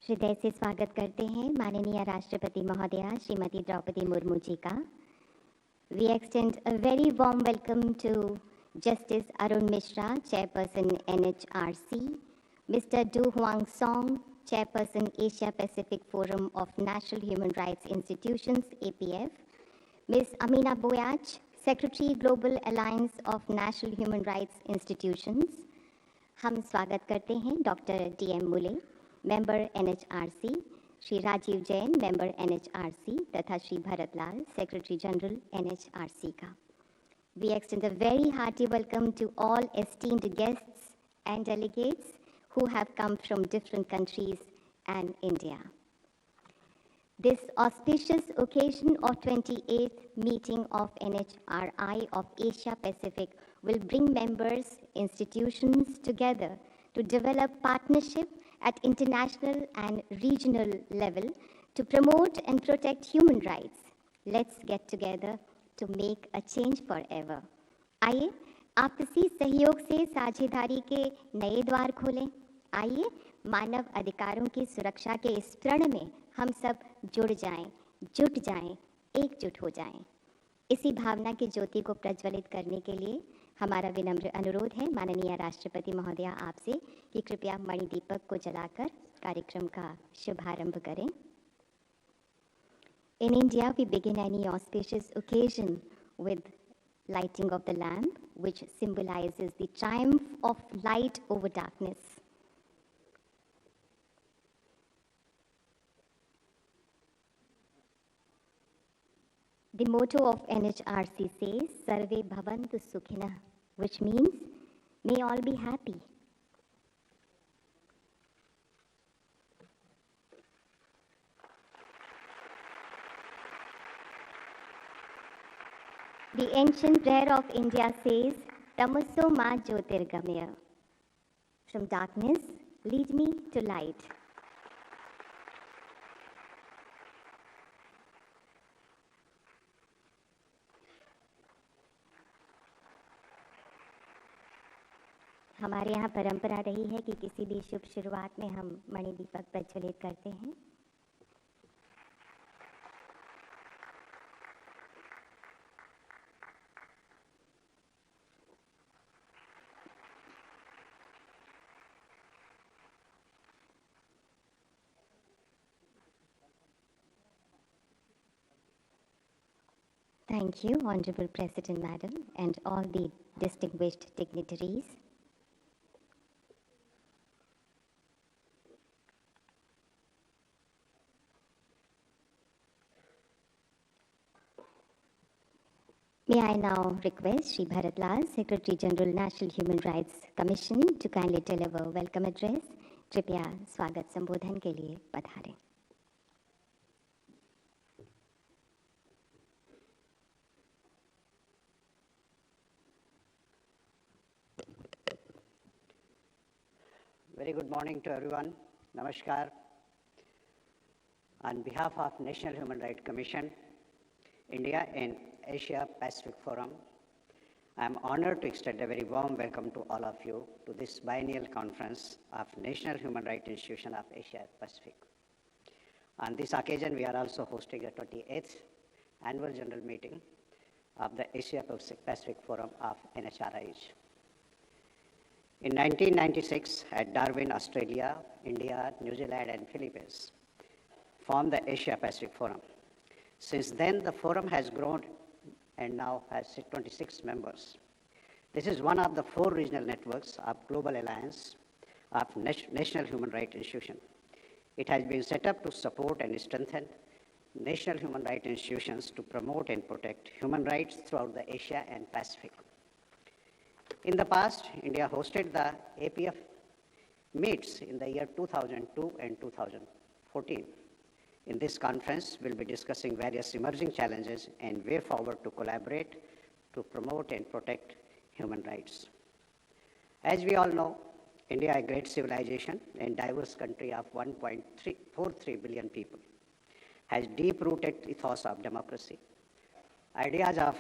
हृदय से स्वागत करते हैं माननीय राष्ट्रपति महोदया श्रीमती draupadi मुर्मू जी का. We extend a very warm welcome to Justice Arun Mishra, Chairperson NHRC, Mr. Du Huang Song, Chairperson Asia Pacific Forum of National Human Rights Institutions (APF), Ms. Amina Boyach, Secretary Global Alliance of National Human Rights Institutions. हम स्वागत करते हैं doctor DM Mule, member NHRC, Shri Rajiv Jain, member NHRC तथा Shri Bharat Lal, secretary general NHRC का. We extend a very hearty welcome to all esteemed guests and delegates who have come from different countries and India. This auspicious occasion of 28th meeting of NHRI of Asia Pacific will bring members, institutions together to develop partnership at international and regional level to promote and protect human rights. Let's get together to make a change forever. आइए आपसी सहयोग से साझेदारी के नए द्वार खोलें. आइए मानव अधिकारों की सुरक्षा के इस प्रण में हम सब जुड़ जाएं, जुट जाएं, एकजुट हो जाएं. इसी भावना की ज्योति को प्रज्वलित करने के लिए हमारा विनम्र अनुरोध है माननीय राष्ट्रपति महोदया आपसे कि कृपया मणिदीपक को जलाकर कार्यक्रम का शुभारंभ करें. In India, we begin any auspicious occasion with lighting of the lamp, which symbolizes the triumph of light over darkness. The motto of NHRC says, Sarve Bhavantu Sukhinah, which means, may all be happy. The ancient prayer of India says, Tamaso ma jyotirgamaya. From darkness, lead me to light. हमारे यहाँ परंपरा रही है कि किसी भी शुभ शुरुआत में हम मणिदीपक प्रज्वलित करते हैं. Thank you, Honorable President Madam, and all the distinguished dignitaries. May I now request Shri Bharat Lal, Secretary General National Human Rights Commission, to kindly deliver a welcome address. कृपया स्वागत संबोधन के लिए पधारें. Very good morning to everyone. Namaskar. On behalf of National Human Rights Commission, India and Asia Pacific Forum, I am honored to extend a very warm welcome to all of you to this biennial conference of National Human Rights Institution of Asia Pacific. On this occasion, we are also hosting the 28th annual general meeting of the Asia Pacific Forum of NHRIs. In 1996, at Darwin, Australia, India, New Zealand, and Philippines formed the Asia Pacific Forum. Since then, the forum has grown and now has 26 members. This is one of the 4 regional networks of Global Alliance of National Human Rights Institutions. It has been set up to support and strengthen national human rights institutions to promote and protect human rights throughout the Asia and Pacific. In the past, India hosted the APF meets in the year 2002 and 2014. In this conference, we'll be discussing various emerging challenges and way forward to collaborate to promote and protect human rights. As we all know, India, a great civilization and diverse country of 1.43 billion people, has deep-rooted ethos of democracy. Ideas of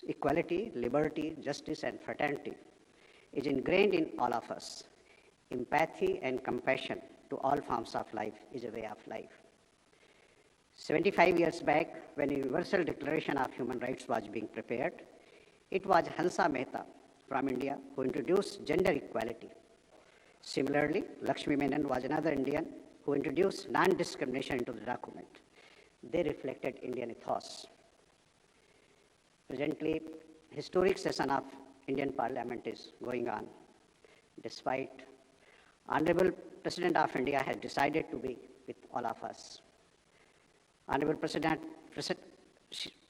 equality, liberty, justice, and fraternity is ingrained in all of us. Empathy and compassion to all forms of life is a way of life. 75 years back, when a Universal Declaration of Human Rights was being prepared, it was Hansa Mehta from India who introduced gender equality. Similarly, Lakshmi Menon was another Indian who introduced non-discrimination into the document. They reflected Indian ethos. Presently, historic session of Indian Parliament is going on. Despite Honorable President of India has decided to be with all of us. Honorable President,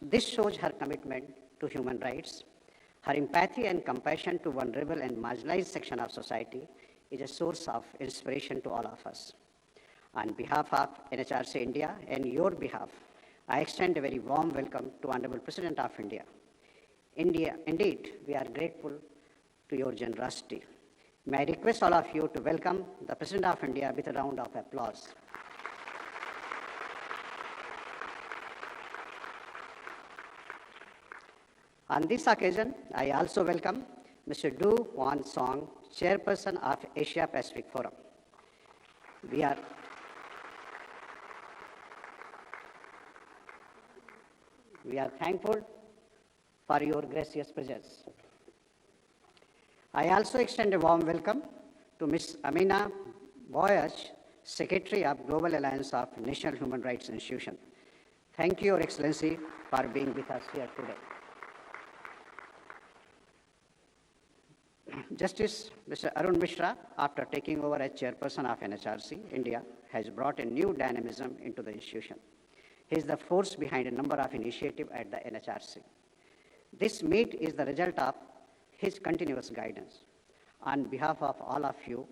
this shows her commitment to human rights. Her empathy and compassion to vulnerable and marginalized section of society is a source of inspiration to all of us. On behalf of NHRC India and your behalf, I extend a very warm welcome to Honorable President of India. Indeed, we are grateful to your generosity. May I request all of you to welcome the President of India with a round of applause. On this occasion, I also welcome Mr. Du Wan Song, Chairperson of Asia Pacific Forum. We are thankful for your gracious presence. I also extend a warm welcome to Ms. Amina Boyach, Secretary of Global Alliance of National Human Rights Institution. Thank you, Your Excellency, for being with us here today. Justice Mr. Arun Mishra, after taking over as Chairperson of NHRC, India has brought a new dynamism into the institution. He is the force behind a number of initiatives at the NHRC. This meet is the result of his continuous guidance. On behalf of all of you,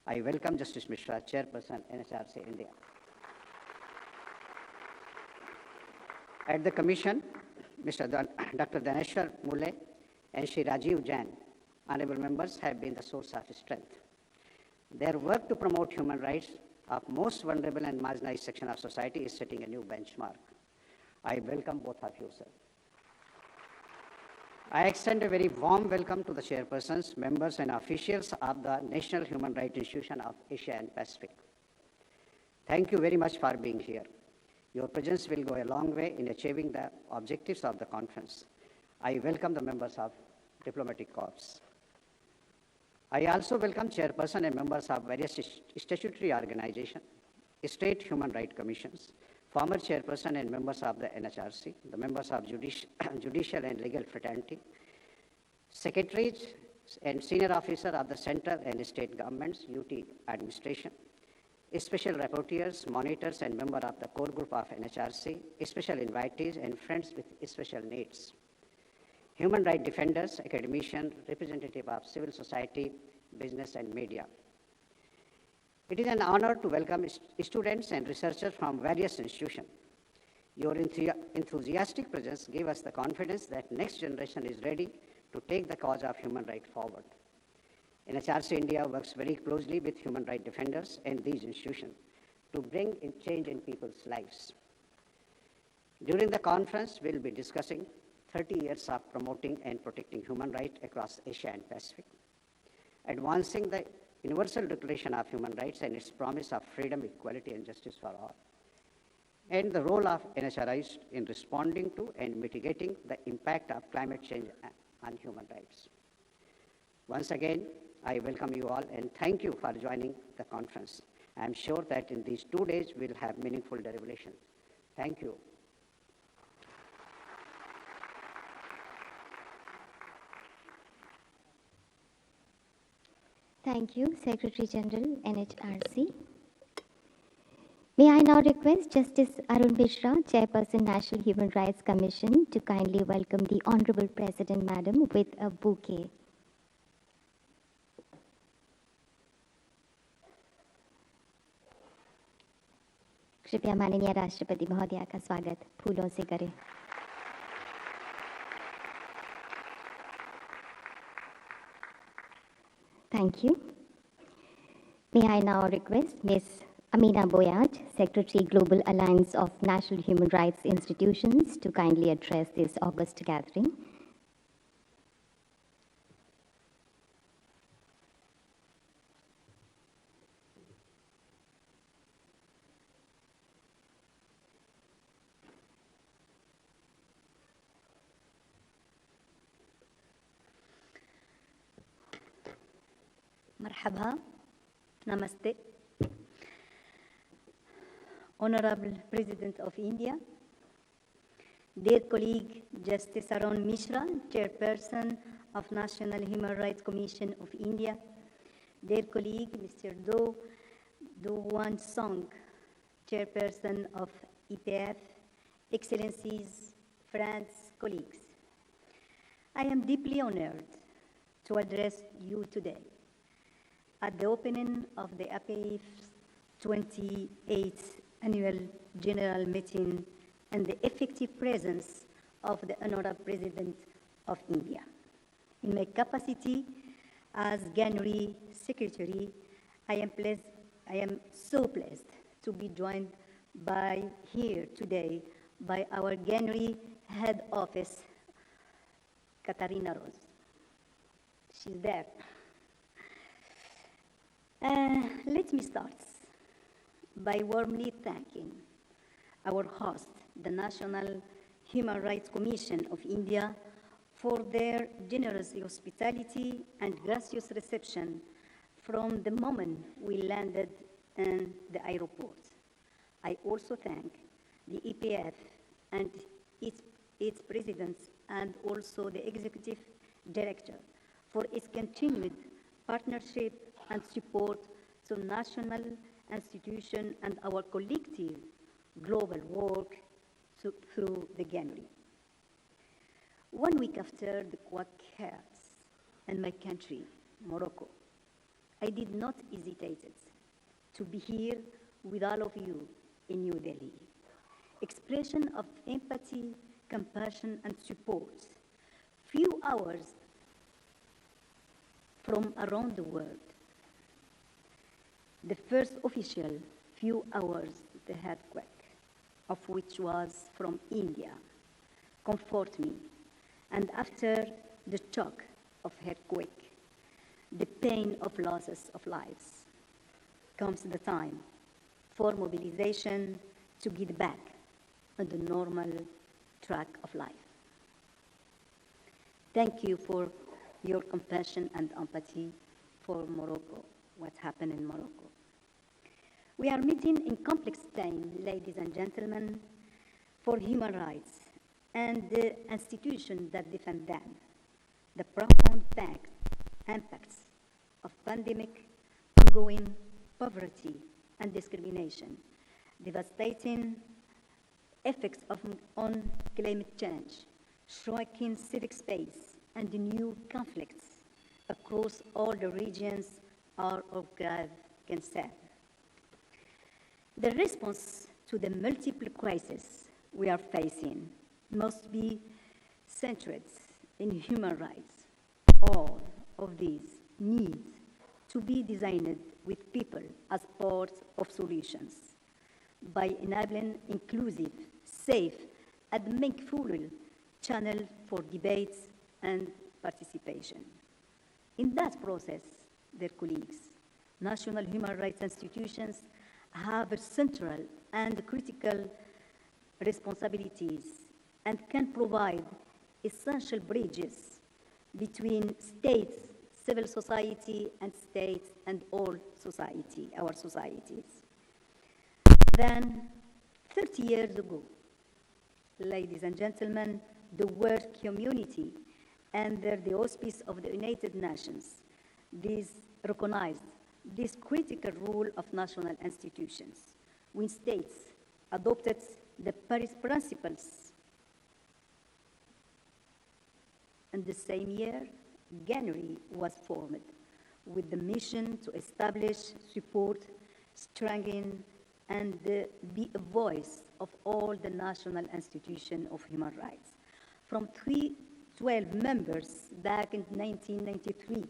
I welcome Justice Mishra, Chairperson, NHRC India. At the Commission, Dr. Daneshwar Mule and Shri Rajiv Jain, honorable members, have been the source of strength. Their work to promote human rights of most vulnerable and marginalized section of society is setting a new benchmark. I welcome both of you, sir. I extend a very warm welcome to the chairpersons, members, and officials of the National Human Rights Institution of Asia and Pacific. Thank you very much for being here. Your presence will go a long way in achieving the objectives of the conference. I welcome the members of Diplomatic Corps. I also welcome chairperson and members of various statutory organizations, state human rights commissions, former chairperson and members of the NHRC, the members of judicial and legal fraternity, secretaries and senior officers of the central and state governments, UT administration, special rapporteurs, monitors, and members of the core group of NHRC, special invitees, and friends with special needs. Human rights defenders, academicians, representatives of civil society, business, and media. It is an honor to welcome students and researchers from various institutions. Your enthusiastic presence gave us the confidence that next generation is ready to take the cause of human rights forward. NHRC India works very closely with human rights defenders and these institutions to bring in change in people's lives. During the conference, we'll be discussing 30 years of promoting and protecting human rights across Asia and Pacific, advancing the Universal Declaration of Human Rights and its promise of freedom, equality, and justice for all, and the role of NHRI in responding to and mitigating the impact of climate change on human rights. Once again, I welcome you all and thank you for joining the conference. I am sure that in these 2 days, we'll have meaningful deliberation. Thank you. Thank you, Secretary General, NHRC. May I now request Justice Arun Mishra, Chairperson, National Human Rights Commission, to kindly welcome the Honorable President, Madam, with a bouquet. कृपया माननीय राष्ट्रपति महोदया का स्वागत फूलों से करें. Thank you. May I now request Ms. Amina Boyach, Secretary, Global Alliance of National Human Rights Institutions, to kindly address this august gathering. Marhaba, Namaste. Honorable President of India, dear colleague Justice Arun Mishra, Chairperson of National Human Rights Commission of India, dear colleague Mr. Do Wan Song, Chairperson of EPF, Excellencies, friends, colleagues. I am deeply honored to address you today at the opening of the EPF's 28th Annual General Meeting and the effective presence of the Honorable President of India. In my capacity as Ghanaian Secretary, I am so pleased to be joined here today by our Ghanaian Head Office, Katarina Rose. She's there. Let me start by warmly thanking our host, the National Human Rights Commission of India, for their generous hospitality and gracious reception from the moment we landed in the airport. I also thank the EPF and its president and also the executive director for its continued partnership and support to national institutions and our collective global work through the Biennial. 1 week after the quake hits in my country, Morocco, I did not hesitate to be here with all of you in New Delhi. Expression of empathy, compassion, and support. Few hours from around the world. The first official few hours the earthquake, of which was from India, comfort me. And after the shock of earthquake, the pain of losses of lives, comes the time for mobilization to get back on the normal track of life. Thank you for your compassion and empathy for Morocco, what happened in Morocco. We are meeting in complex time, ladies and gentlemen, for human rights and the institutions that defend them. The profound impacts of pandemic, ongoing poverty and discrimination, devastating effects on climate change, shrinking civic space, and new conflicts across all the regions are of grave concern. The response to the multiple crises we are facing must be centered in human rights. All of these need to be designed with people as part of solutions by enabling inclusive, safe, and meaningful channel for debates and participation. In that process, their colleagues, national human rights institutions have central and critical responsibilities and can provide essential bridges between states, civil society, and states and all society, our societies. Then, 30 years ago, ladies and gentlemen, the world community, under the auspice of the United Nations, recognized this critical role of national institutions when states adopted the Paris Principles. In the same year, Biennial was formed with the mission to establish, support, strengthen, and be a voice of all the national institutions of human rights. From 12 members back in 1993,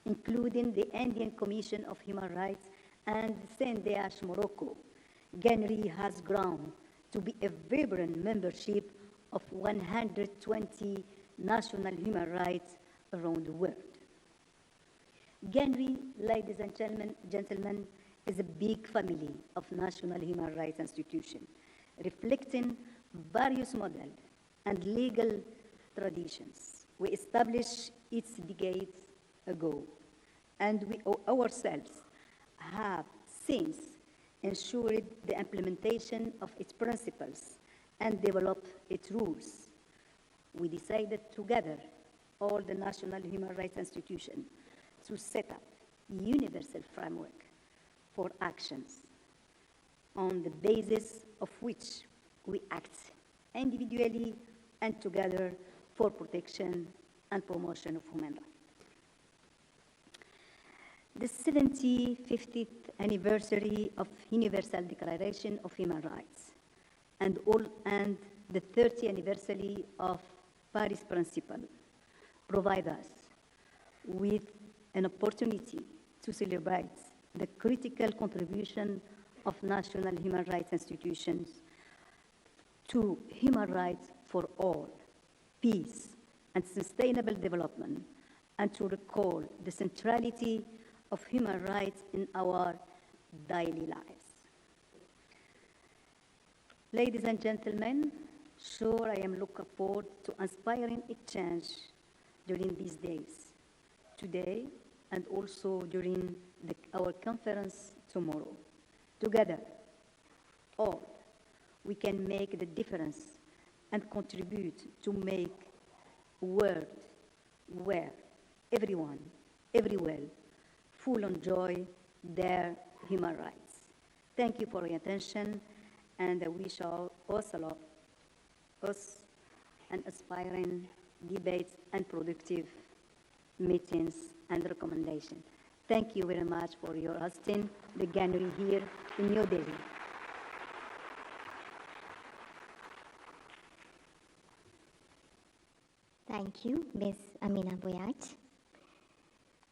including the Indian Commission of Human Rights and CNDH Morocco, Biennial has grown to be a vibrant membership of 120 national human rights around the world. Biennial, ladies and gentlemen, is a big family of national human rights institutions, reflecting various models and legal traditions we established it decades ago and we ourselves have since ensured the implementation of its principles and developed its rules. We decided together, all the national human rights institutions, to set up a universal framework for actions on the basis of which we act individually and together for protection and promotion of human rights. The 75th anniversary of Universal Declaration of Human Rights and the 30th anniversary of Paris Principle provide us with an opportunity to celebrate the critical contribution of national human rights institutions to human rights for all, peace, and sustainable development, and to recall the centrality of human rights in our daily lives. Ladies and gentlemen, sure I am looking forward to inspiring a change during these days, today, and also during our conference tomorrow. Together, all, we can make the difference and contribute to make a world where everyone, everywhere, full enjoy their human rights. Thank you for your attention, and I wish us an aspiring debates and productive meetings and recommendations. Thank you very much for your hosting the gathering here in New Delhi. Thank you, Ms. Amina Boyat.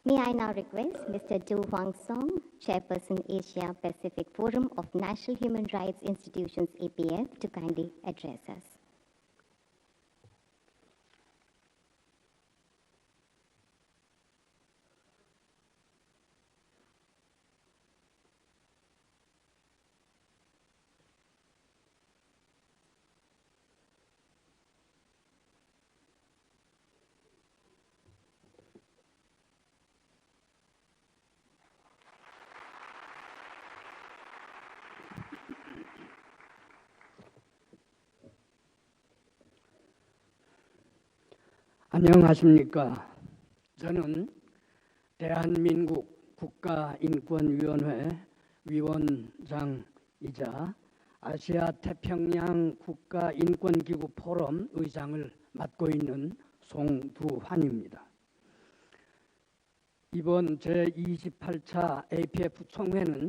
May I now request Mr. Du Huang Song, Chairperson Asia Pacific Forum of National Human Rights Institutions, APF, to kindly address us. 안녕하십니까. 저는 대한민국 국가인권위원회 위원장이자 아시아 태평양 국가인권기구 포럼 의장을 맡고 있는 송두환입니다. 이번 제28차 APF 총회는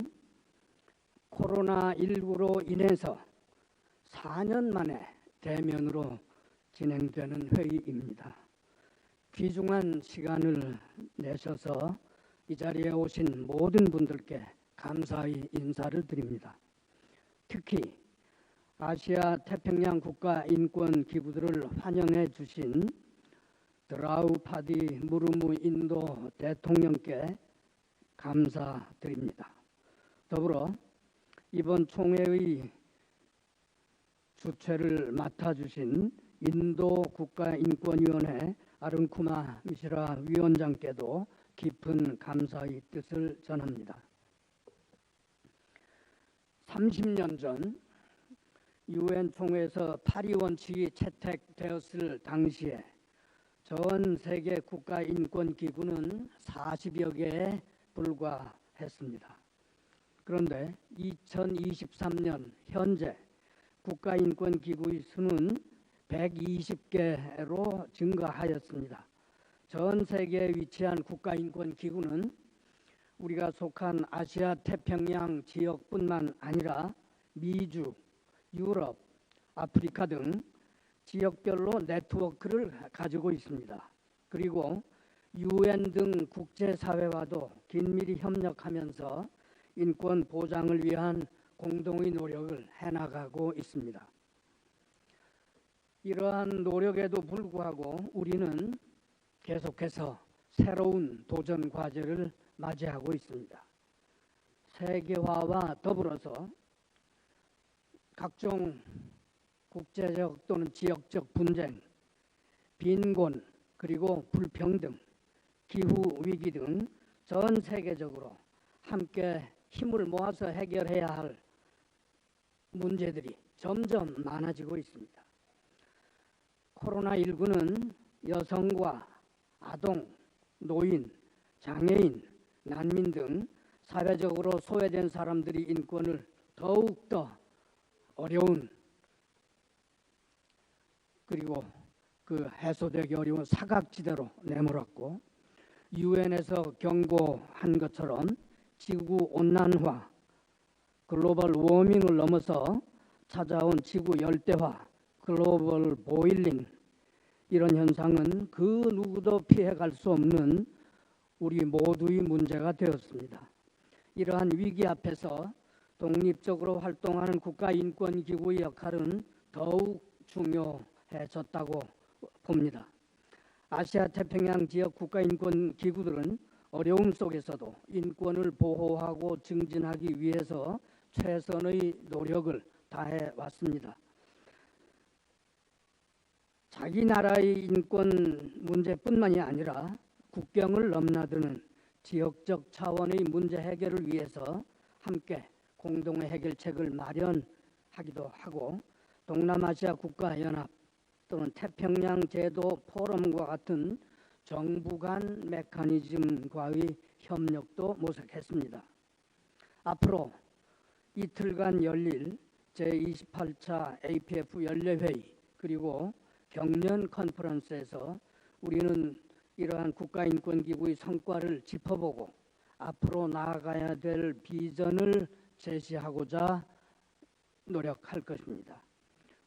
코로나19로 인해서 4년 만에 대면으로 진행되는 회의입니다. 귀중한 시간을 내셔서 이 자리에 오신 모든 분들께 감사의 인사를 드립니다. 특히 아시아 태평양 국가 인권 기구들을 환영해 주신 드라우파디 무르무 인도 대통령께 감사드립니다. 더불어 이번 총회의 주최를 맡아주신 인도 국가인권위원회 아룬쿠마 미시라 위원장께도 깊은 감사의 뜻을 전합니다. 30년 전 UN 총회에서 파리 원칙이 채택되었을 당시에 전 세계 국가인권기구는 40여 개에 불과했습니다. 그런데 2023년 현재 국가인권기구의 수는 120개로 증가하였습니다. 전 세계에 위치한 국가인권기구는 우리가 속한 아시아 태평양 지역뿐만 아니라 미주, 유럽, 아프리카 등 지역별로 네트워크를 가지고 있습니다. 그리고 UN 등 국제사회와도 긴밀히 협력하면서 인권 보장을 위한 공동의 노력을 해나가고 있습니다. 이러한 노력에도 불구하고 우리는 계속해서 새로운 도전 과제를 맞이하고 있습니다. 세계화와 더불어서 각종 국제적 또는 지역적 분쟁, 빈곤, 그리고 불평등, 기후위기 등 전 세계적으로 함께 힘을 모아서 해결해야 할 문제들이 점점 많아지고 있습니다. 코로나19는 여성과 아동, 노인, 장애인, 난민 등 사회적으로 소외된 사람들이 인권을 더욱더 어려운 그리고 그 해소되기 어려운 사각지대로 내몰았고, 유엔에서 경고한 것처럼 지구 온난화, 글로벌 워밍을 넘어서 찾아온 지구 열대화, 글로벌 보일링, 이런 현상은 그 누구도 피해갈 수 없는 우리 모두의 문제가 되었습니다. 이러한 위기 앞에서 독립적으로 활동하는 국가인권기구의 역할은 더욱 중요해졌다고 봅니다. 아시아 태평양 지역 국가인권기구들은 어려움 속에서도 인권을 보호하고 증진하기 위해서 최선의 노력을 다해 왔습니다. 자기 나라의 인권 문제뿐만이 아니라 국경을 넘나드는 지역적 차원의 문제 해결을 위해서 함께 공동의 해결책을 마련하기도 하고, 동남아시아 국가연합 또는 태평양 제도 포럼과 같은 정부 간 메커니즘과의 협력도 모색했습니다. 앞으로 이틀간 열릴 제28차 APF 연례회의 그리고 경년 컨퍼런스에서 우리는 이러한 국가인권기구의 성과를 짚어보고 앞으로 나아가야 될 비전을 제시하고자 노력할 것입니다.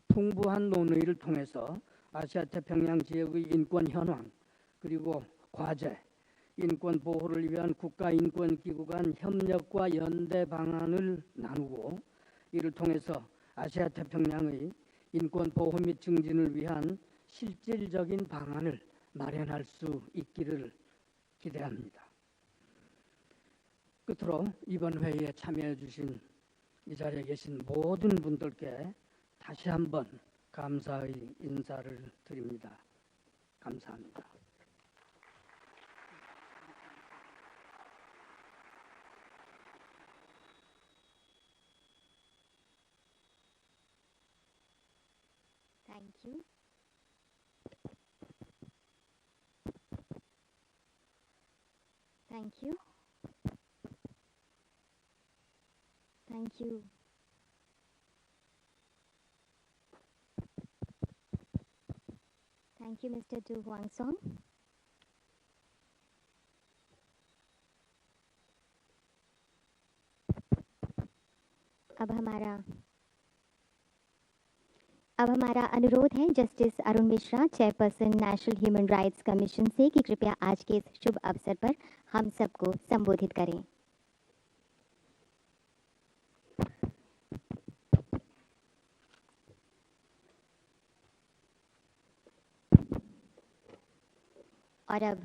풍부한 논의를 통해서 아시아 태평양 지역의 인권 현황 그리고 과제, 인권 보호를 위한 국가인권기구 간 협력과 연대 방안을 나누고, 이를 통해서 아시아 태평양의 인권 보호 및 증진을 위한 실질적인 방안을 마련할 수 있기를 기대합니다. 끝으로 이번 회의에 참여해 주신 이 자리에 계신 모든 분들께 다시 한번 감사의 인사를 드립니다. 감사합니다. Thank you. Thank you. Thank you. Thank you, Mr. Du Huang Song. अब हमारा अनुरोध है justice Arun Mishra, chairperson national human rights commission से, कि कृपया आज के इस शुभ अवसर पर हम सबको संबोधित करें। और अब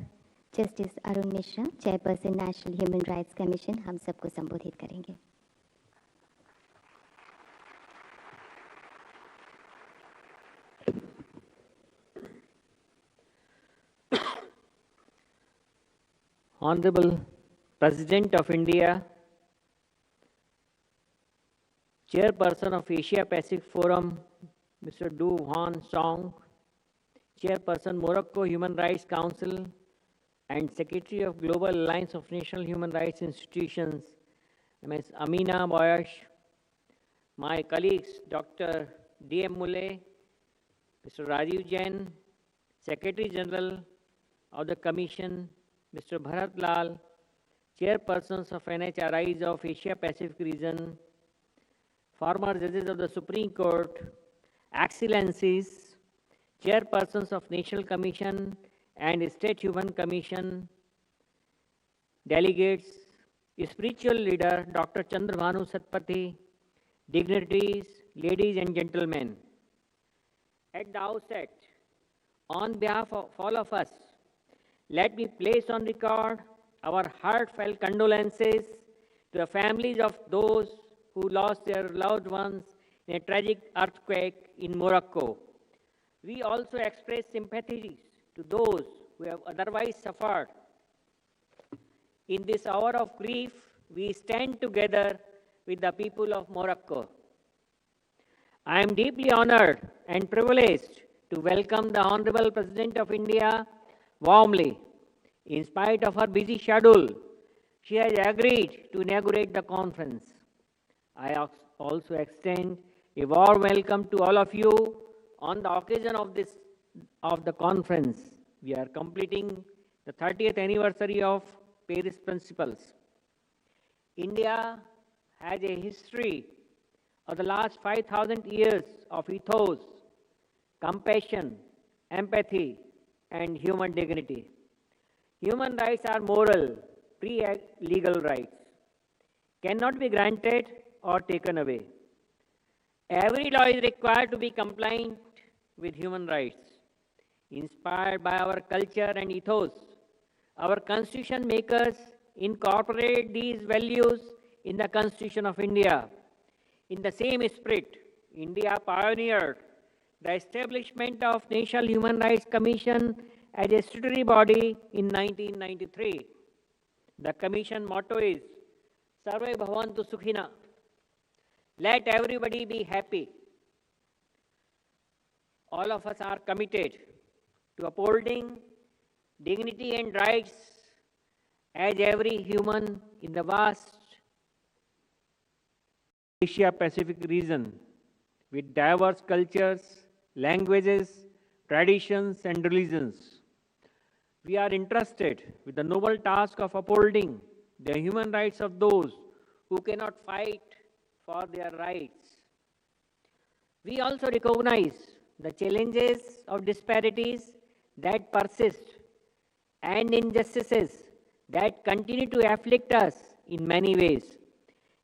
justice Arun Mishra, chairperson national human rights commission, हम सबको संबोधित करेंगे। Honorable President of India, Chairperson of Asia Pacific Forum, Mr. Du Huang Song, Chairperson Morocco Human Rights Council and Secretary of Global Alliance of National Human Rights Institutions, Ms. Amina Boyash, my colleagues Dr. D.M. Mulle, Mr. Rajiv Jain, Secretary General of the Commission, Mr. Bharat Lal, Chairpersons of NHRIs of Asia Pacific region, former judges of the Supreme Court, Excellencies, Chairpersons of National Commission and State Human Commission, delegates, spiritual leader Dr. Chandrabhanu Satpathy, dignitaries, ladies and gentlemen. At the outset, on behalf of all of us, let me place on record our heartfelt condolences to the families of those who lost their loved ones in a tragic earthquake in Morocco. We also express sympathies to those who have otherwise suffered In this hour of grief, we stand together with the people of Morocco. I am deeply honored and privileged to welcome the Honorable President of India warmly. In spite of her busy schedule, she has agreed to inaugurate the conference. I also extend a warm welcome to all of you on the occasion of the conference. We are completing the 30th anniversary of Paris Principles. India has a history of the last 5,000 years of ethos, compassion, empathy, and human dignity. Human rights are moral, pre-legal rights, cannot be granted or taken away. Every law is required to be compliant with human rights. Inspired by our culture and ethos, our constitution makers incorporate these values in the Constitution of India. In the same spirit, India pioneered the establishment of National Human Rights Commission as a statutory body in 1993. The Commission motto is Sarve Bhavantu Sukhina. Let everybody be happy. All of us are committed to upholding dignity and rights as every human in the vast Asia-Pacific region with diverse cultures, languages, traditions, and religions. We are entrusted with the noble task of upholding the human rights of those who cannot fight for their rights. We also recognize the challenges of disparities that persist and injustices that continue to afflict us in many ways.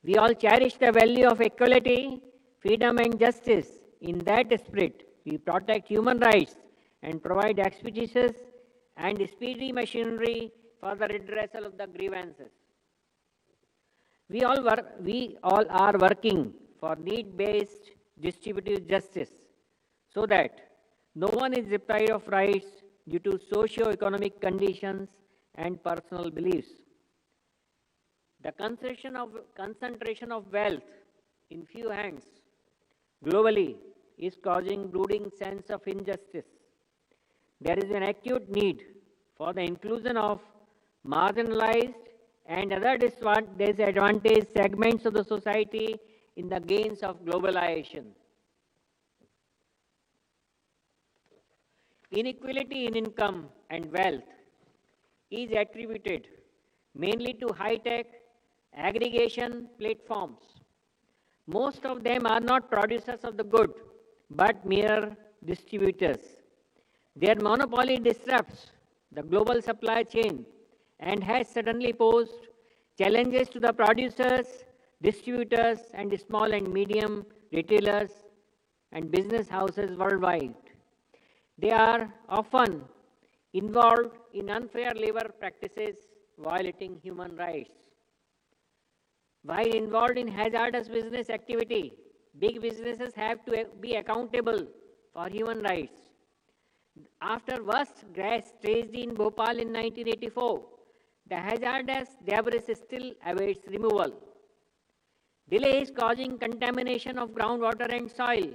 We all cherish the value of equality, freedom, and justice. In that spirit, we protect human rights and provide expeditious and speedy machinery for the redressal of the grievances. We all are working for need-based distributive justice so that no one is deprived of rights due to socio-economic conditions and personal beliefs. The concentration of wealth in few hands globally is causing brooding sense of injustice. There is an acute need for the inclusion of marginalized and other disadvantaged segments of the society in the gains of globalization. Inequality in income and wealth is attributed mainly to high-tech aggregation platforms. Most of them are not producers of the good, but mere distributors. Their monopoly disrupts the global supply chain and has suddenly posed challenges to the producers, distributors, and small and medium retailers and business houses worldwide. They are often involved in unfair labor practices violating human rights. While involved in hazardous business activity, big businesses have to be accountable for human rights. After worst gas tragedy in Bhopal in 1984, the hazardous debris still awaits removal. Delays causing contamination of groundwater and soil.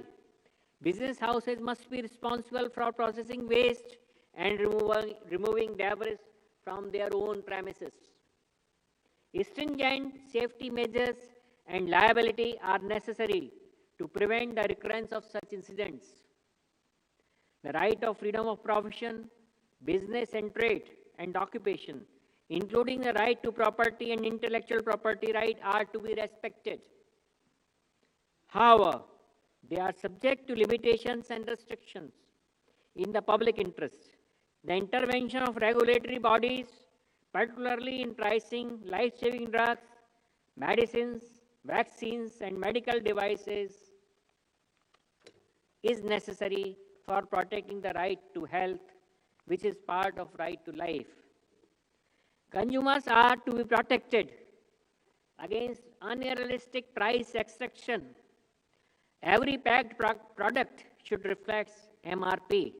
Business houses must be responsible for processing waste and removing debris from their own premises. Stringent safety measures and liability are necessary to prevent the recurrence of such incidents. The right of freedom of profession, business and trade and occupation, including the right to property and intellectual property right, are to be respected. However, they are subject to limitations and restrictions in the public interest. The intervention of regulatory bodies, particularly in pricing life-saving drugs, medicines, vaccines, and medical devices, is necessary for protecting the right to health, which is part of right to life. Consumers are to be protected against unrealistic price extraction. Every packed product should reflect MRP.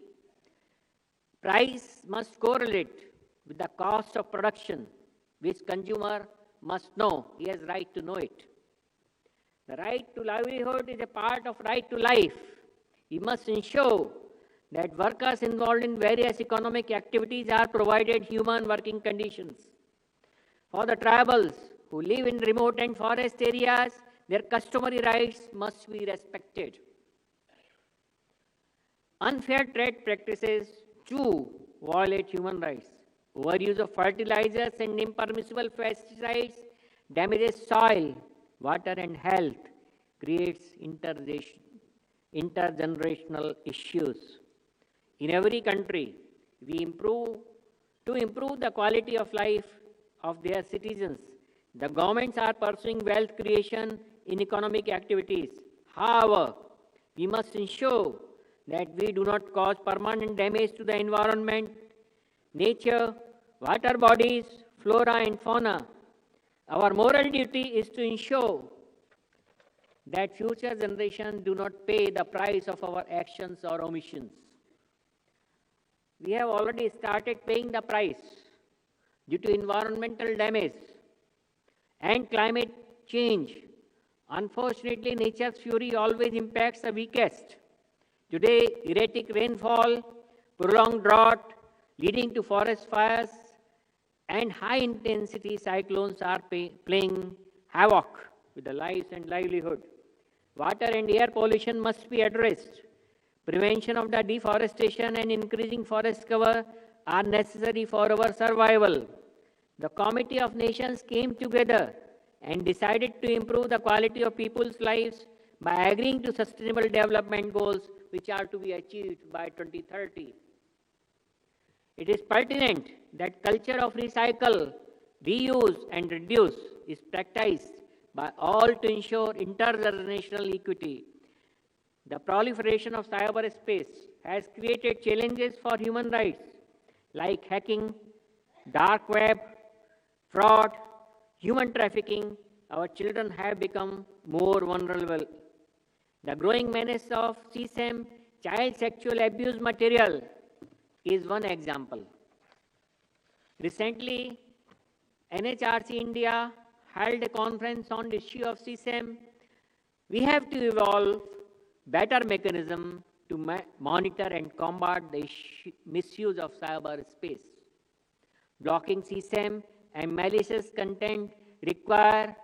Price must correlate with the cost of production. which consumer must know. He has right to know it. The right to livelihood is a part of right to life. We must ensure that workers involved in various economic activities are provided human working conditions. For the tribals who live in remote and forest areas, their customary rights must be respected. Unfair trade practices too violate human rights. Overuse of fertilizers and impermissible pesticides damages soil, water and health, creates intergenerational issues. In every country, to improve the quality of life of their citizens, the governments are pursuing wealth creation in economic activities. However, we must ensure that we do not cause permanent damage to the environment, nature, water bodies, flora and fauna. Our moral duty is to ensure that future generations do not pay the price of our actions or omissions. We have already started paying the price due to environmental damage and climate change. Unfortunately, nature's fury always impacts the weakest. Today, erratic rainfall, prolonged drought, leading to forest fires, and high-intensity cyclones are playing havoc with the lives and livelihood. Water and air pollution must be addressed. Prevention of the deforestation and increasing forest cover are necessary for our survival. The Committee of Nations came together and decided to improve the quality of people's lives by agreeing to sustainable development goals which are to be achieved by 2030. It is pertinent that culture of recycle, reuse and reduce is practiced by all to ensure intergenerational equity. The proliferation of cyberspace has created challenges for human rights like hacking, dark web, fraud, human trafficking. Our children have become more vulnerable. The growing menace of CSAM, child sexual abuse material, is one example. Recently, NHRC India held a conference on the issue of CSAM. We have to evolve better mechanism to monitor and combat the misuse of cyberspace. Blocking CSAM and malicious content requires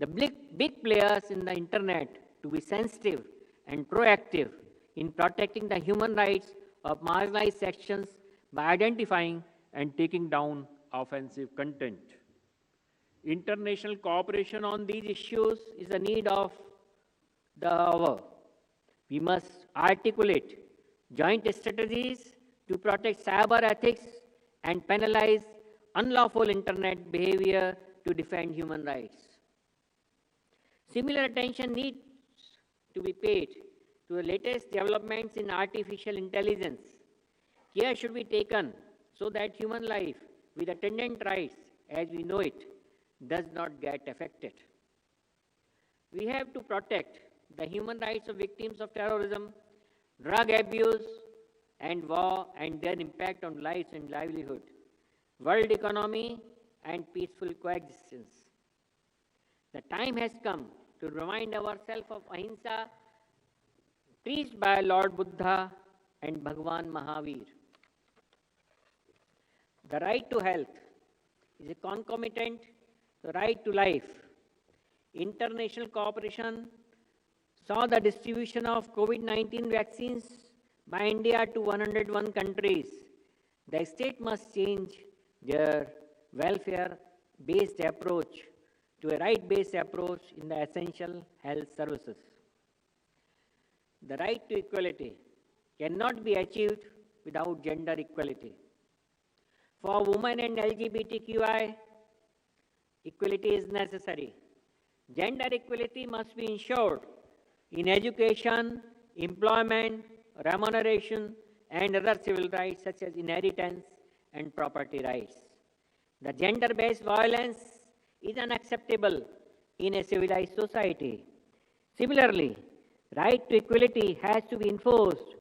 the big players in the internet to be sensitive and proactive in protecting the human rights of marginalized sections by identifying and taking down offensive content. International cooperation on these issues is a need of the hour. We must articulate joint strategies to protect cyber ethics and penalize unlawful internet behavior to defend human rights. Similar attention needs to be paid to the latest developments in artificial intelligence. Care should be taken so that human life with attendant rights as we know it does not get affected. We have to protect the human rights of victims of terrorism, drug abuse, and war and their impact on lives and livelihood, world economy, and peaceful coexistence. The time has come to remind ourselves of ahimsa preached by Lord Buddha and Bhagwan Mahavir. The right to health is a concomitant to the right to life. International cooperation saw the distribution of COVID-19 vaccines by India to 101 countries. The state must change their welfare-based approach to a right-based approach in the essential health services. The right to equality cannot be achieved without gender equality. For women and LGBTQI, equality is necessary. Gender equality must be ensured in education, employment, remuneration, and other civil rights such as inheritance and property rights. The gender-based violence is unacceptable in a civilized society. Similarly, right to equality has to be enforced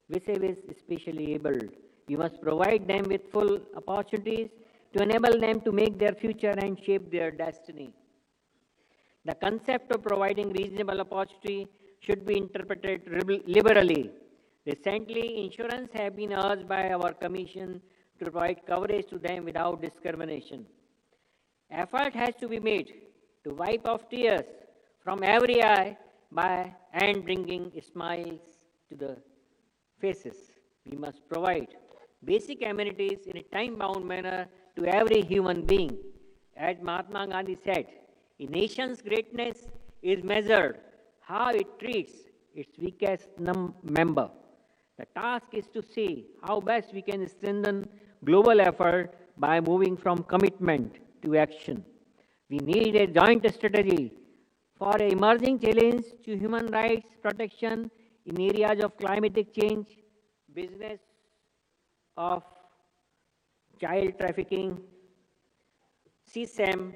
vis-a-vis especially abled. We must provide them with full opportunities to enable them to make their future and shape their destiny. The concept of providing reasonable opportunity should be interpreted liberally. Recently, insurance have been urged by our Commission to provide coverage to them without discrimination. Effort has to be made to wipe off tears from every eye and bringing smiles to the faces. We must provide basic amenities in a time-bound manner to every human being. As Mahatma Gandhi said, a nation's greatness is measured how it treats its weakest member. The task is to see how best we can strengthen global effort by moving from commitment to action. We need a joint strategy for an emerging challenge to human rights protection in areas of climatic change, business of child trafficking, CSAM,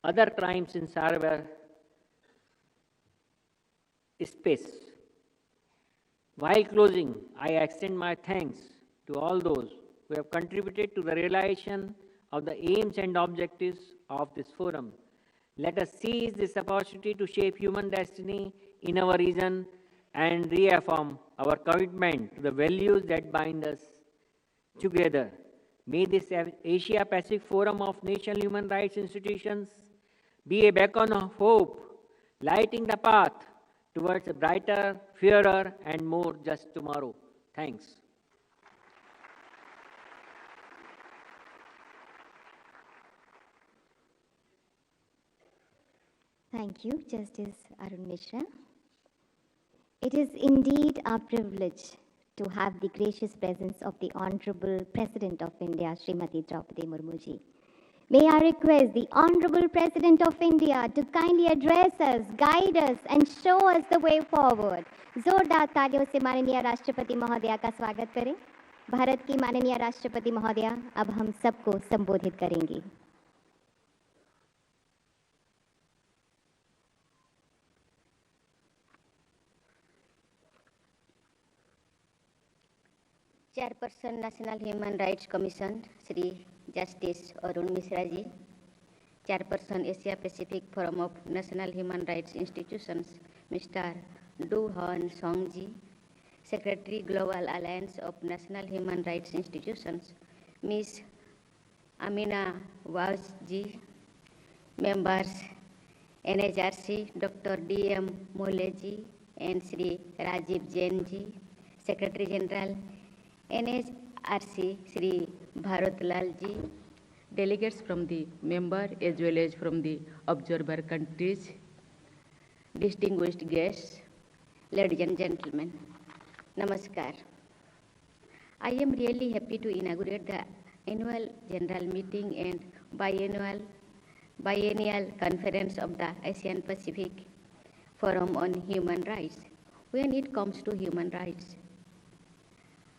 other crimes in cyber space. While closing, I extend my thanks to all those who have contributed to the realization of the aims and objectives of this forum. Let us seize this opportunity to shape human destiny in our region and reaffirm our commitment to the values that bind us together. May this Asia Pacific Forum of National Human Rights Institutions be a beacon of hope, lighting the path towards a brighter, fairer, and more just tomorrow. Thanks. Thank you, Justice Arun Mishra. It is indeed our privilege to have the gracious presence of the Honorable President of India, Srimati Draupadi Murmu ji. May I request the Honorable President of India to kindly address us, guide us, and show us the way forward. जोरदार तालियों से माननीय राष्ट्रपति महोदया का स्वागत करें. भारत की माननीय राष्ट्रपति महोदया अब हम सबको संबोधित करेंगी. Chairperson National Human Rights Commission, Shri Justice Arun Mishra ji, Chairperson Asia Pacific Forum of National Human Rights Institutions, Mr. Du Hon Song ji, Secretary Global Alliance of National Human Rights Institutions, Ms. Amina Waz ji, members NHRC, Dr. D.M. Mole ji, and Shri Rajiv Jain ji, Secretary General NHRC, Shri Bharat Lal ji, delegates from the member as well as from the observer countries, distinguished guests, ladies and gentlemen, Namaskar. I am really happy to inaugurate the annual general meeting and biennial conference of the Asian Pacific Forum on Human Rights. When it comes to human rights,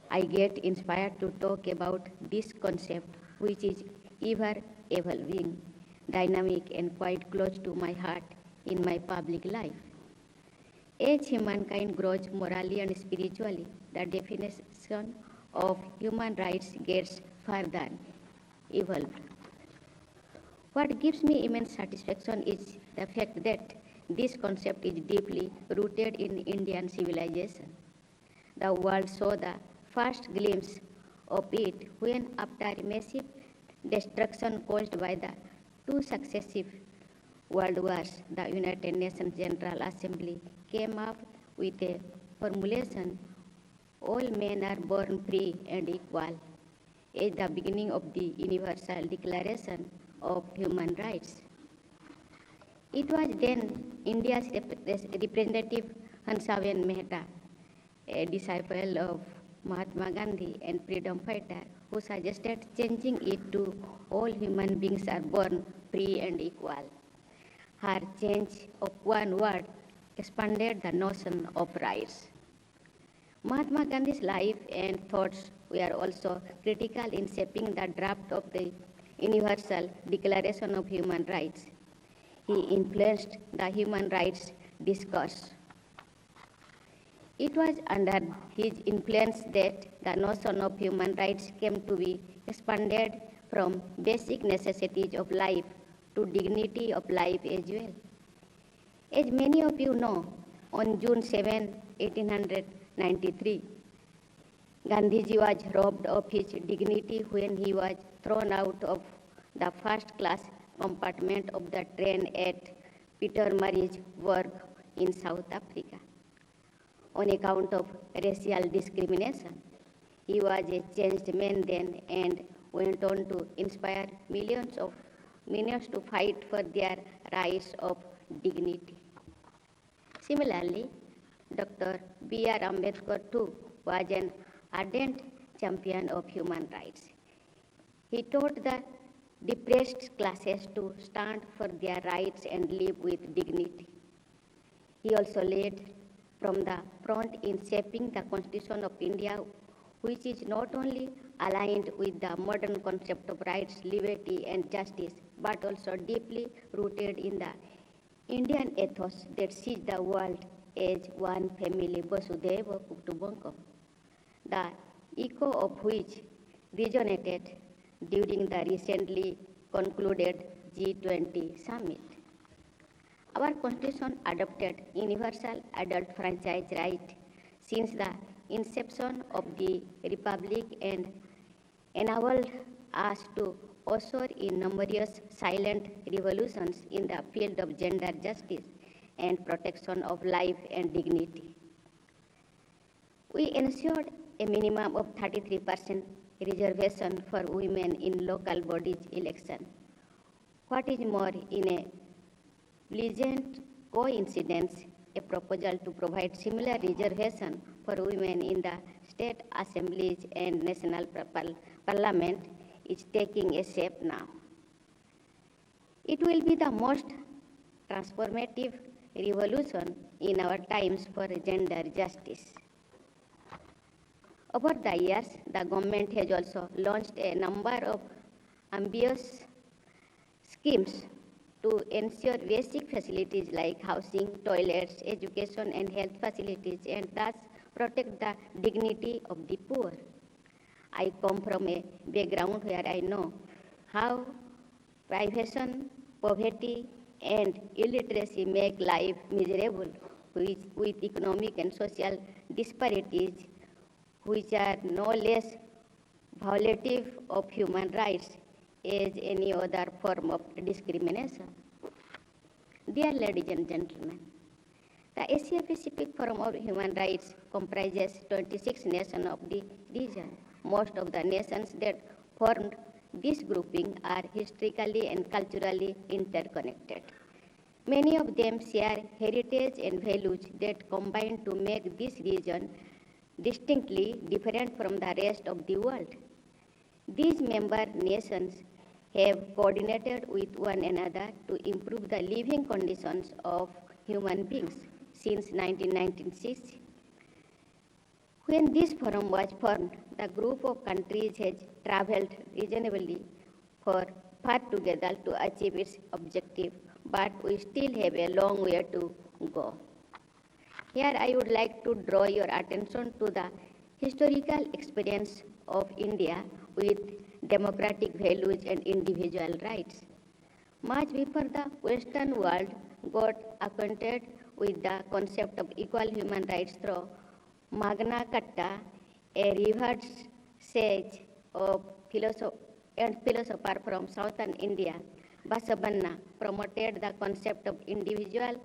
I get inspired to talk about this concept, which is ever evolving, dynamic, and quite close to my heart in my public life. As humankind grows morally and spiritually, the definition of human rights gets further evolved. What gives me immense satisfaction is the fact that this concept is deeply rooted in Indian civilization. The world saw the first glimpse of it when, after massive destruction caused by the two successive world wars, the United Nations General Assembly came up with a formulation, "All men are born free and equal," as the beginning of the Universal Declaration of Human Rights. It was then India's representative Hansaben Mehta, a disciple of Mahatma Gandhi and freedom fighter, who suggested changing it to "All human beings are born free and equal." Her change of one word expanded the notion of rights. Mahatma Gandhi's life and thoughts were also critical in shaping the draft of the Universal Declaration of Human Rights. He influenced the human rights discourse. It was under his influence that the notion of human rights came to be expanded from basic necessities of life to dignity of life as well. As many of you know, on June 7, 1893, Gandhiji was robbed of his dignity when he was thrown out of the first-class compartment of the train at Pietermaritzburg in South Africa on account of racial discrimination. He was a changed man then and went on to inspire millions to fight for their rights of dignity. Similarly, Dr. B.R. Ambedkar too was an ardent champion of human rights. He taught the depressed classes to stand for their rights and live with dignity. He also led from the front in shaping the Constitution of India, which is not only aligned with the modern concept of rights, liberty, and justice, but also deeply rooted in the Indian ethos that sees the world as one family, Vasudhaiva Kutumbakam, the echo of which resonated during the recently concluded G20 summit. Our Constitution adopted universal adult franchise right since the inception of the Republic and enabled us to usher in numerous silent revolutions in the field of gender justice and protection of life and dignity. We ensured a minimum of 33% reservation for women in local bodies election. What is more, in a pleasant coincidence, a proposal to provide similar reservation for women in the state assemblies and national parliament is taking a shape now. It will be the most transformative revolution in our times for gender justice. Over the years, the government has also launched a number of ambitious schemes to ensure basic facilities like housing, toilets, education, and health facilities, and thus protect the dignity of the poor. I come from a background where I know how privation, poverty, and illiteracy make life miserable, with economic and social disparities which are no less violative of human rights as any other form of discrimination. Dear ladies and gentlemen, the Asia Pacific Forum of Human Rights comprises 26 nations of the region. Most of the nations that formed this grouping are historically and culturally interconnected. Many of them share heritage and values that combine to make this region distinctly different from the rest of the world. These member nations have coordinated with one another to improve the living conditions of human beings since 1996. When this forum was formed, the group of countries has traveled reasonably far together to achieve its objective, but we still have a long way to go. Here I would like to draw your attention to the historical experience of India with democratic values and individual rights. Much before the Western world got acquainted with the concept of equal human rights through Magna Carta, a revered sage of philosopher from southern India, Basavanna, promoted the concept of individual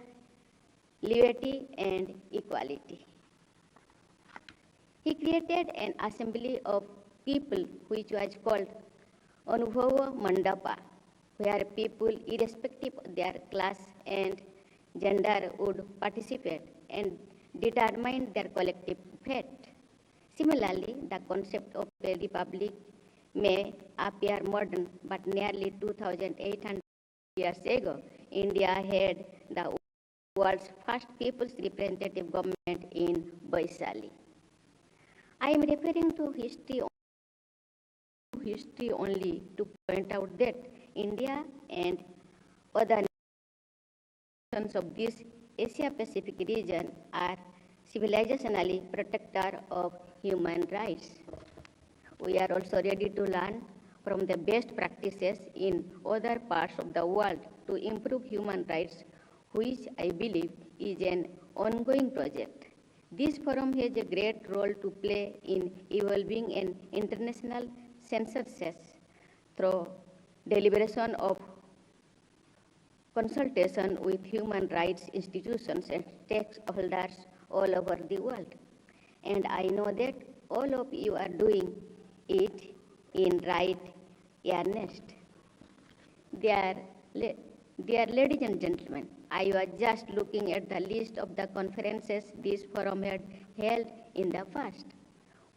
liberty and equality. He created an assembly of people which was called Anubhava Mandapa, where people, irrespective of their class and gender, would participate and determine their collective fate. Similarly, the concept of a republic may appear modern, but nearly 2,800 years ago, India had the world's first people's representative government in Vaishali. I am referring to history only to point out that India and other nations of this Asia-Pacific region are civilizationally protector of human rights. We are also ready to learn from the best practices in other parts of the world to improve human rights, which I believe is an ongoing project. This forum has a great role to play in evolving an international census through deliberation of consultation with human rights institutions and stakeholders all over the world. And I know that all of you are doing it in right earnest. Dear ladies and gentlemen, I was just looking at the list of the conferences this forum had held in the past.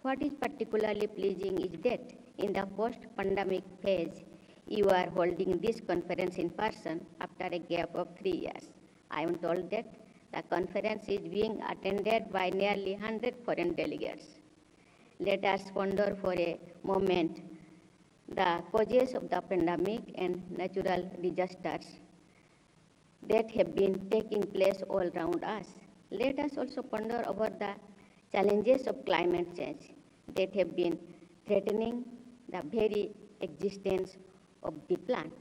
What is particularly pleasing is that in the post-pandemic phase, you are holding this conference in person after a gap of 3 years. I am told that the conference is being attended by nearly 100 foreign delegates. Let us ponder for a moment the causes of the pandemic and natural disasters that have been taking place all around us. Let us also ponder over the challenges of climate change that have been threatening the very existence of the plant.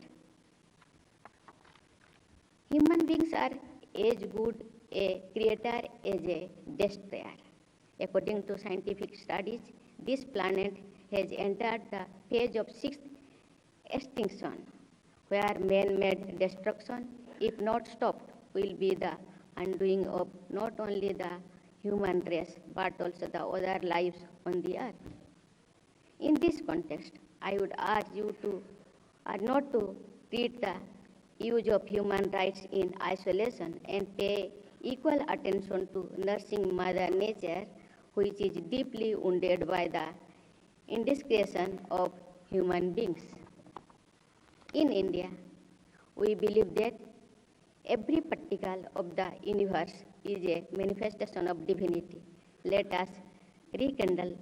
Human beings are as good a creator as a destroyer. According to scientific studies, this planet has entered the phase of sixth extinction, where man-made destruction, if not stopped, will be the undoing of not only the human race, but also the other lives on the earth. In this context, I would urge you not to treat the use of human rights in isolation and pay equal attention to nursing Mother Nature, which is deeply wounded by the indiscretion of human beings. In India, we believe that every particle of the universe is a manifestation of divinity. Let us rekindle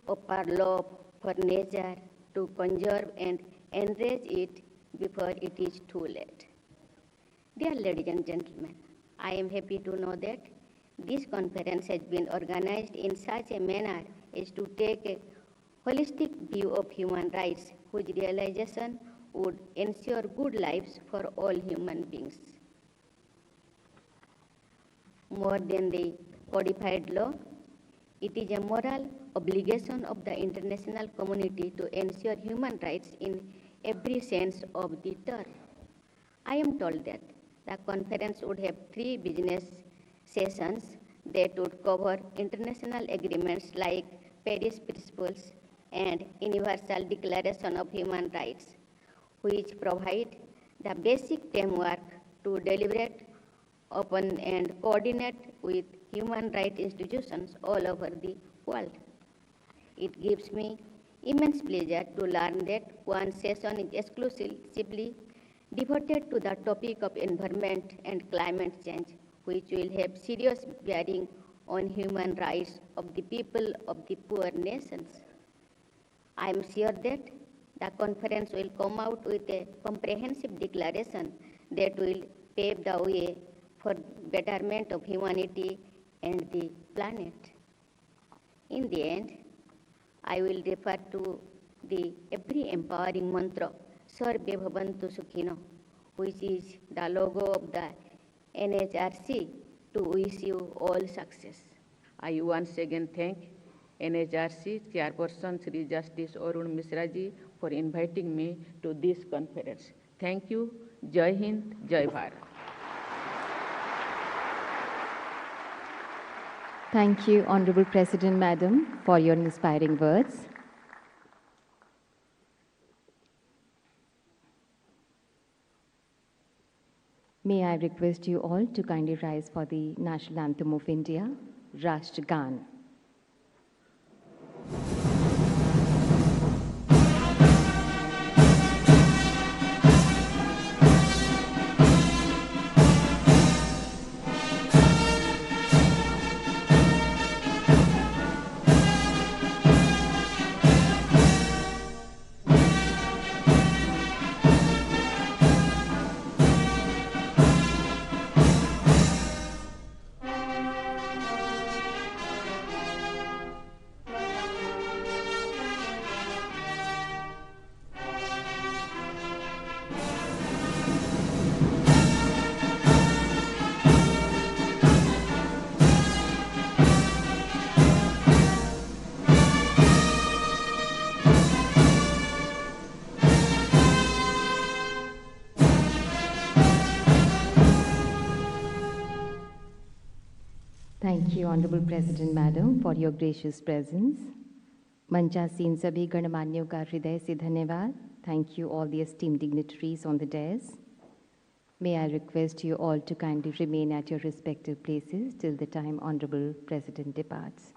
our love for nature to conserve and enrich it before it is too late. Dear ladies and gentlemen, I am happy to know that this conference has been organized in such a manner as to take a holistic view of human rights, whose realization would ensure good lives for all human beings. More than the codified law, it is a moral obligation of the international community to ensure human rights in every sense of the term. I am told that the conference would have 3 business sessions that would cover international agreements like Paris Principles and Universal Declaration of Human Rights, which provide the basic framework to deliberate upon and coordinate with human rights institutions all over the world. It gives me immense pleasure to learn that one session is exclusively devoted to the topic of environment and climate change, which will have serious bearing on human rights of the people of the poor nations. I am sure that the conference will come out with a comprehensive declaration that will pave the way for betterment of humanity and the planet. In the end, I will refer to the every empowering mantra, Sarve Bhavantu Sukhino, which is the logo of the NHRC, to wish you all success. I once again thank NHRC Chairperson Sri Justice Arun Mishra ji for inviting me to this conference. Thank you. Jai Hind, Jai Bharat. Thank you, Honorable President Madam, for your inspiring words. May I request you all to kindly rise for the National Anthem of India, Rashtragan. Thank you, Honorable President Madam, for your gracious presence. मंचासीन सभी गणमान्यों का हृदय से धन्यवाद. Thank you all the esteemed dignitaries on the dais. May I request you all to kindly remain at your respective places till the time Honorable President departs.